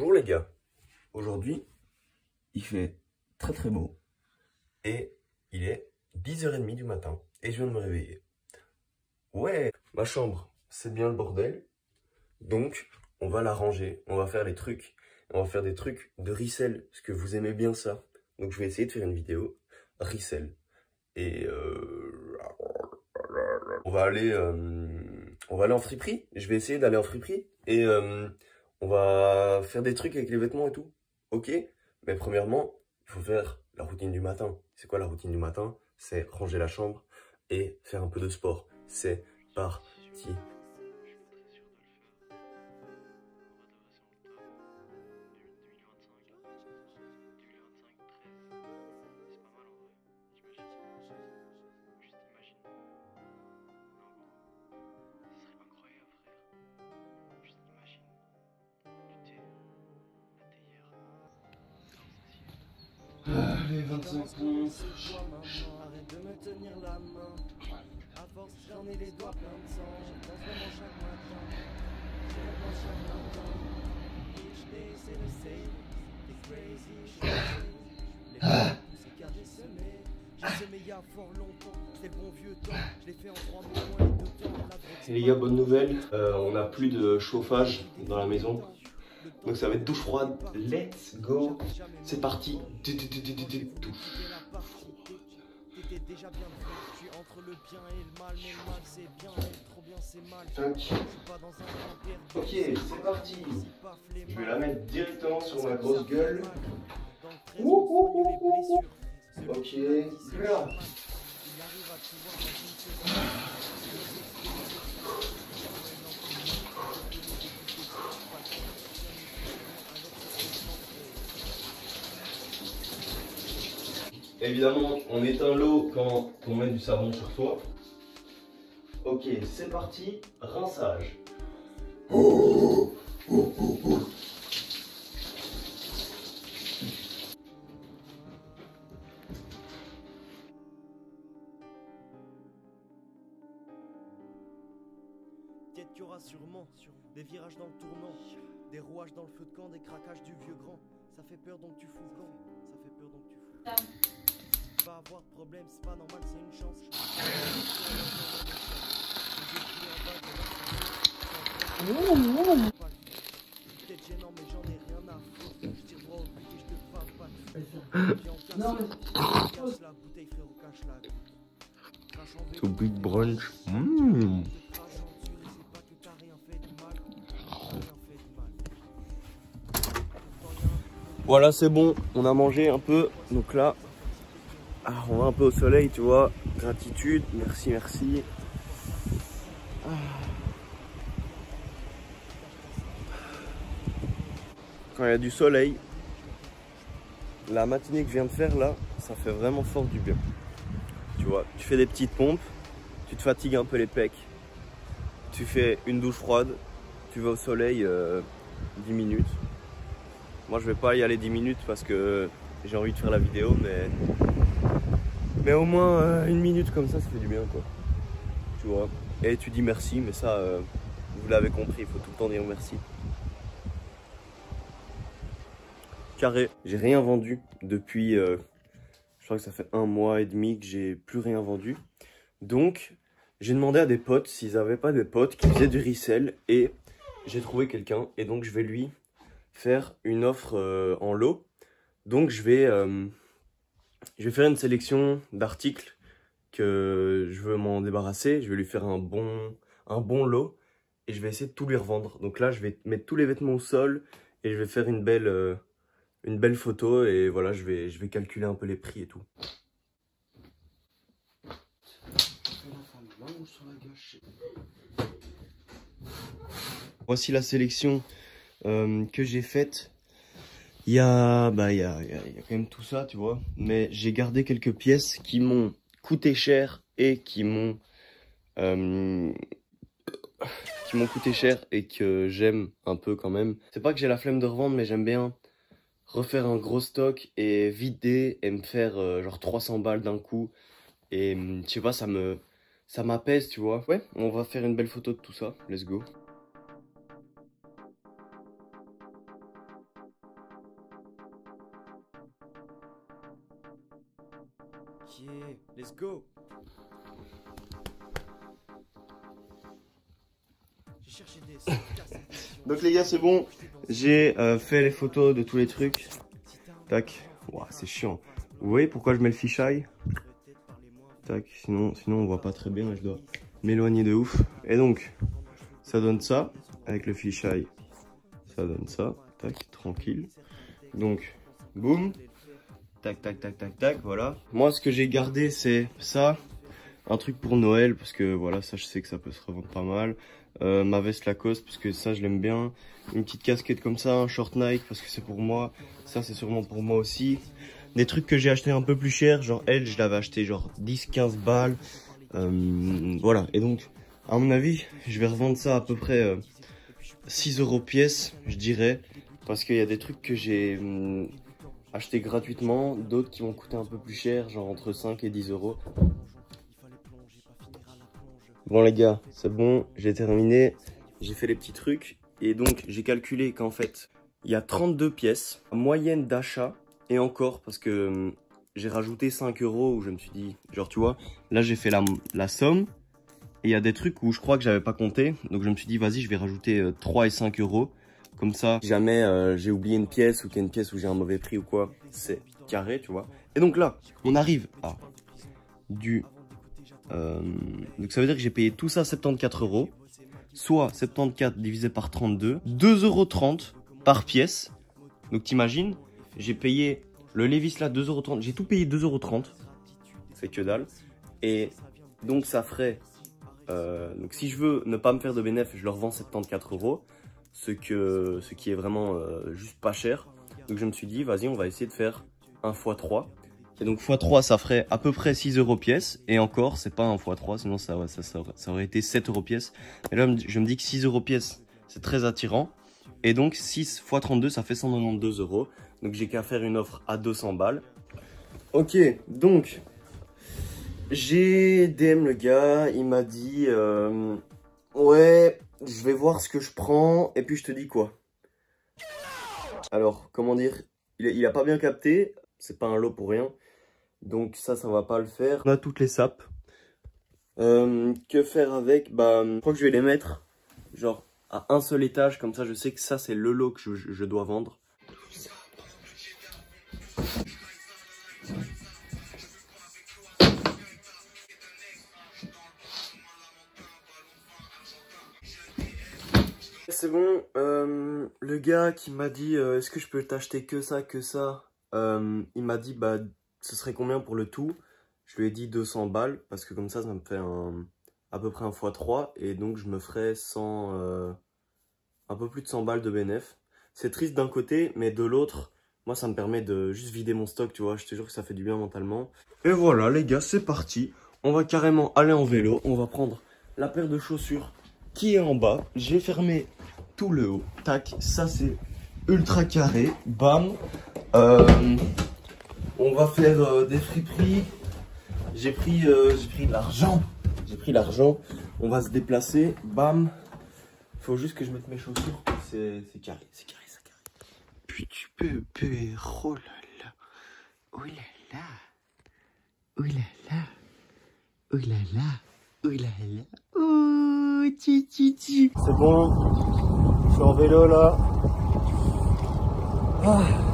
Bonjour les gars, aujourd'hui il fait très très beau et il est 10h30 du matin et je viens de me réveiller. Ouais, ma chambre c'est bien le bordel, donc on va la ranger, on va faire les trucs, on va faire des trucs de resell parce que vous aimez bien ça. Donc je vais essayer de faire une vidéo resell et on va aller en friperie. Je vais essayer d'aller en friperie et on va faire des trucs avec les vêtements et tout. Ok? Mais premièrement, il faut faire la routine du matin. C'est quoi la routine du matin? C'est ranger la chambre et faire un peu de sport. C'est parti. Allez, 25 minutes. Arrête de me tenir la main. À force, j'en ai les doigts pleins de sang. Je pense vraiment chaque matin. Je reprends chaque matin. Each day, c'est le same. T'es crazy, je suis les poussées car j'ai semé. J'ai semé il y a fort longtemps. C'est le bon vieux temps. Je l'ai fait en 3 mois moins de temps. Et les gars, bonne nouvelle. On n'a plus de chauffage dans la maison. Donc ça va être douche froide. Let's go. C'est parti. Douche. Ok, c'est parti. Je vais la mettre directement sur ma grosse gueule. Ok, là. Évidemment, on éteint l'eau quand on met du savon sur soi. Ok, c'est parti, rinçage. Peut-être qu'il y aura sûrement des virages dans le tournant, des rouages dans le feu de camp, des craquages du vieux grand. Ça fait peur donc tu fous le camp. Ça fait peur donc tu fous le camp. Pas avoir de problème, c'est pas normal, c'est une chance. Peut-être gênant, mais j'en ai rien à foutre. Je tire droit au but et je te frappe pas de non, mais cache la bouteille, frérot, cache la goutte. To big brunch. Voilà, c'est bon, on a mangé un peu, donc là, on va un peu au soleil, tu vois, gratitude, merci, merci. Quand il y a du soleil, la matinée que je viens de faire là, ça fait vraiment fort du bien. Tu vois, tu fais des petites pompes, tu te fatigues un peu les pecs, tu fais une douche froide, tu vas au soleil 10 minutes. Moi je vais pas y aller 10 minutes parce que j'ai envie de faire la vidéo, mais au moins une minute comme ça fait du bien quoi. Tu vois. Et tu dis merci, mais ça vous l'avez compris, il faut tout le temps dire merci. Carré, j'ai rien vendu depuis je crois que ça fait 1 mois et demi que j'ai plus rien vendu. Donc j'ai demandé à des potes s'ils avaient pas des potes qui faisaient du resell et j'ai trouvé quelqu'un et donc je vais lui faire une offre en lot. Donc je vais faire une sélection d'articles que je veux m'en débarrasser. Je vais lui faire un bon lot et je vais essayer de tout lui revendre. Donc là je vais mettre tous les vêtements au sol et je vais faire une belle photo et voilà, je vais calculer un peu les prix et tout. Voici la sélection que j'ai faite. Il y a quand même tout ça, tu vois. Mais j'ai gardé quelques pièces qui m'ont coûté cher et qui m'ont coûté cher et que j'aime un peu quand même. C'est pas que j'ai la flemme de revendre, mais j'aime bien refaire un gros stock et vider et me faire genre 300 balles d'un coup. Et je sais pas, ça m'apaise, tu vois. Ouais, on va faire une belle photo de tout ça. Let's go. Ok, let's go. J'ai cherché des sons, cassé des sions. Donc les gars, c'est bon. J'ai fait les photos de tous les trucs. Tac. Ouah, c'est chiant. Vous voyez pourquoi je mets le fisheye? Tac, sinon on voit pas très bien. Je dois m'éloigner de ouf. Et donc, ça donne ça. Avec le fisheye, ça donne ça. Tac, tranquille. Donc, boum. Tac, tac, tac, tac, tac, voilà. Moi, ce que j'ai gardé, c'est ça. Un truc pour Noël, parce que voilà, ça, je sais que ça peut se revendre pas mal. Ma veste Lacoste, parce que ça, je l'aime bien. Une petite casquette comme ça, un short Nike, parce que c'est pour moi. Ça, c'est sûrement pour moi aussi. Des trucs que j'ai acheté un peu plus cher, genre elle, je l'avais acheté genre 10-15 balles. Voilà, et donc, à mon avis, je vais revendre ça à peu près 6 € pièce, je dirais. Parce qu'il y a des trucs que j'ai acheté gratuitement, d'autres qui vont coûter un peu plus cher, genre entre 5 et 10 €. Bon les gars, c'est bon, j'ai terminé, j'ai fait les petits trucs et donc j'ai calculé qu'en fait, il y a 32 pièces, moyenne d'achat et encore parce que j'ai rajouté 5 € où je me suis dit, genre tu vois, là j'ai fait la somme et il y a des trucs où je crois que j'avais pas compté, donc je me suis dit vas-y je vais rajouter 3 et 5 €, comme ça, si jamais j'ai oublié une pièce ou qu'il y a une pièce où j'ai un mauvais prix ou quoi, c'est carré tu vois. Et donc là, on arrive à du... donc ça veut dire que j'ai payé tout ça 74 €, soit 74 divisé par 32, 2,30 € par pièce. Donc t'imagines, j'ai payé le Levi's là 2,30 €, j'ai tout payé 2,30 €, c'est que dalle. Et donc ça ferait, donc si je veux ne pas me faire de bénéfice, je leur vends 74 €, ce qui est vraiment juste pas cher. Donc je me suis dit, vas-y on va essayer de faire un x3. Et donc x3 ça ferait à peu près 6 € pièce. Et encore c'est pas un x3 sinon ça aurait été 7 € pièce. Et là je me dis que 6 € pièce c'est très attirant. Et donc 6 x 32 ça fait 192 €. Donc j'ai qu'à faire une offre à 200 balles. Ok donc j'ai DM le gars, il m'a dit ouais je vais voir ce que je prends et puis je te dis quoi. Alors comment dire, il a pas bien capté, c'est pas un lot pour rien. Donc ça va pas le faire. On a toutes les sapes. Que faire avec? Bah, je crois que je vais les mettre genre à un seul étage. Comme ça, je sais que ça, c'est le lot que je dois vendre. C'est bon. Le gars qui m'a dit est-ce que je peux t'acheter que ça, il m'a dit bah ce serait combien pour le tout? Je lui ai dit 200 balles parce que comme ça me fait à peu près un x3 et donc je me ferais 100, un peu plus de 100 balles de bénéf. C'est triste d'un côté, mais de l'autre, moi ça me permet de juste vider mon stock, tu vois. Je te jure que ça fait du bien mentalement. Et voilà les gars, c'est parti. On va carrément aller en vélo. On va prendre la paire de chaussures qui est en bas. J'ai fermé tout le haut. Tac, ça c'est ultra carré. Bam. On va faire des friperies. J'ai pris de l'argent. On va se déplacer. Bam. Faut juste que je mette mes chaussures. C'est carré, c'est carré, c'est carré. Puis tu peux, oh là là. Oh là là. Oh là là. Oh là là. Oh là là. Oh, ti. C'est bon. Je suis en vélo là. Ah.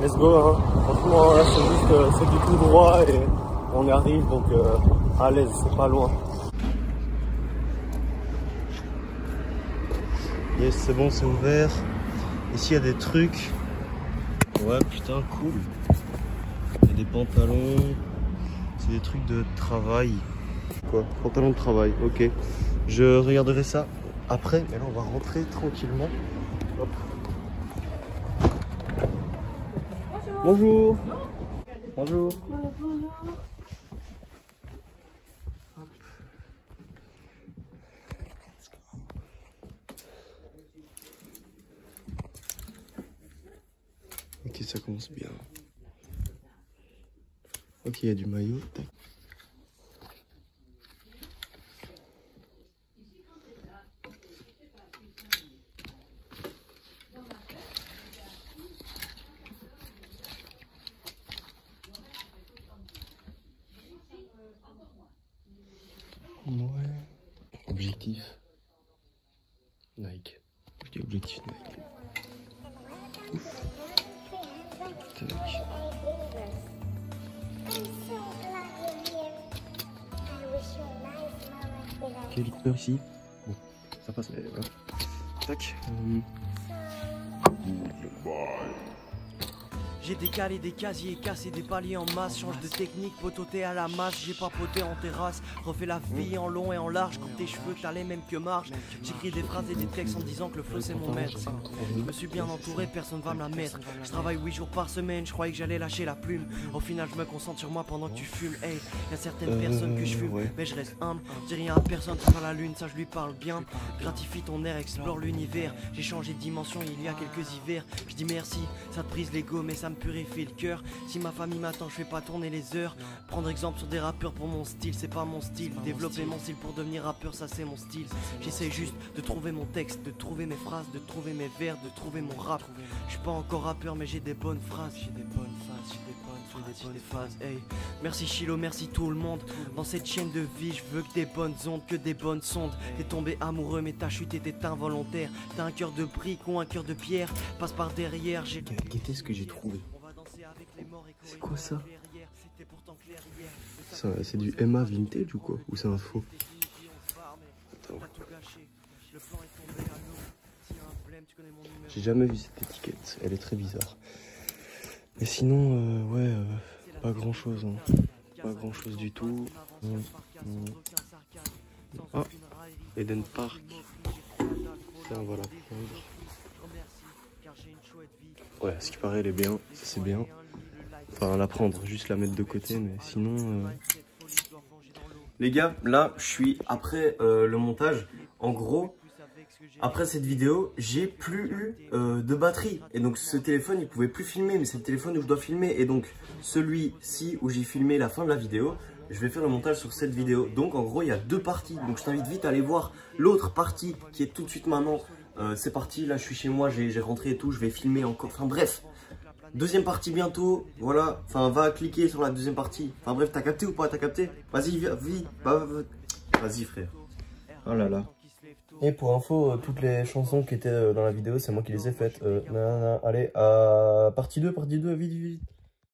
Let's go hein. Franchement là c'est juste c'est du tout droit et on y arrive donc à l'aise, c'est pas loin. Yes c'est bon, c'est ouvert. Ici il y a des trucs. Ouais putain cool. Il y a des pantalons. C'est des trucs de travail. Quoi? Pantalon de travail, ok. Je regarderai ça après, mais là on va rentrer tranquillement. Hop. Bonjour. Bonjour. Bonjour. Ok, ça commence bien. Ok, il y a du maillot. Tac. Nike. Je dis objectif Nike. Ouf. Tac. Ok, l'écouteur ici. Bon, ça passe, mais voilà. Tac. J'ai décalé des casiers, cassé des paliers en masse. Change de technique, pototé à la masse. J'ai papoté en terrasse, refait la vie en long et en large. Coupe tes cheveux, t'as les mêmes que marche. J'écris des phrases et des textes en disant que le flow c'est mon maître. Je me suis bien entouré, personne va me la mettre. Je travaille 8 jours par semaine, je croyais que j'allais lâcher la plume. Au final je me concentre sur moi pendant que tu fumes. Hey, y'a certaines personnes que je fume, mais je reste humble. Dis rien à personne, ça va la lune, ça je lui parle bien. Gratifie ton air, explore l'univers. J'ai changé de dimension il y a quelques hivers. Je dis merci, ça te brise l'ego mais ça me purifie le cœur. Si ma famille m'attend, je fais pas tourner les heures. Prendre exemple sur des rappeurs pour mon style, c'est pas mon style. Développer mon style pour devenir rappeur, ça c'est mon style. J'essaie juste de trouver mon texte, de trouver mes phrases, de trouver mes vers, de trouver mon rap. Je suis pas encore rappeur mais j'ai des bonnes phrases. J'ai des bonnes phases, j'ai des bonnes phases. Hey, merci Chilo, merci tout le monde. Dans cette chaîne de vie, je veux que des bonnes ondes, que des bonnes sondes. T'es tombé amoureux mais t'as chuté, t'es involontaire. T'as un cœur de brique ou un cœur de pierre. Passe par derrière, j'ai... Guettez ce que j'ai trouvé. C'est quoi ça? C'est du MA vintage ou quoi? Ou c'est un faux? Attends. J'ai jamais vu cette étiquette, elle est très bizarre. Mais sinon, ouais, pas grand chose. Hein. Pas grand chose du tout. Ah, Eden Park. Tiens, voilà. Ouais, ce qui paraît, elle est bien. Ça, c'est bien. Enfin, la prendre, juste la mettre de côté, mais sinon... Les gars, là, je suis après le montage. En gros, après cette vidéo, j'ai plus eu de batterie. Et donc, ce téléphone, il pouvait plus filmer, mais c'est le téléphone où je dois filmer. Et donc, celui-ci où j'ai filmé la fin de la vidéo, je vais faire le montage sur cette vidéo. Donc, en gros, il y a deux parties. Donc, je t'invite vite à aller voir l'autre partie qui est tout de suite maintenant. C'est parti, là, je suis chez moi, j'ai rentré et tout. Je vais filmer encore. Enfin, bref. Deuxième partie bientôt, voilà, enfin va cliquer sur la deuxième partie. Enfin bref, t'as capté ou pas? T'as capté? Vas-y, vite, vas-y frère. Oh là là. Et pour info, toutes les chansons qui étaient dans la vidéo, c'est moi qui les ai faites. Allez, partie 2, vite.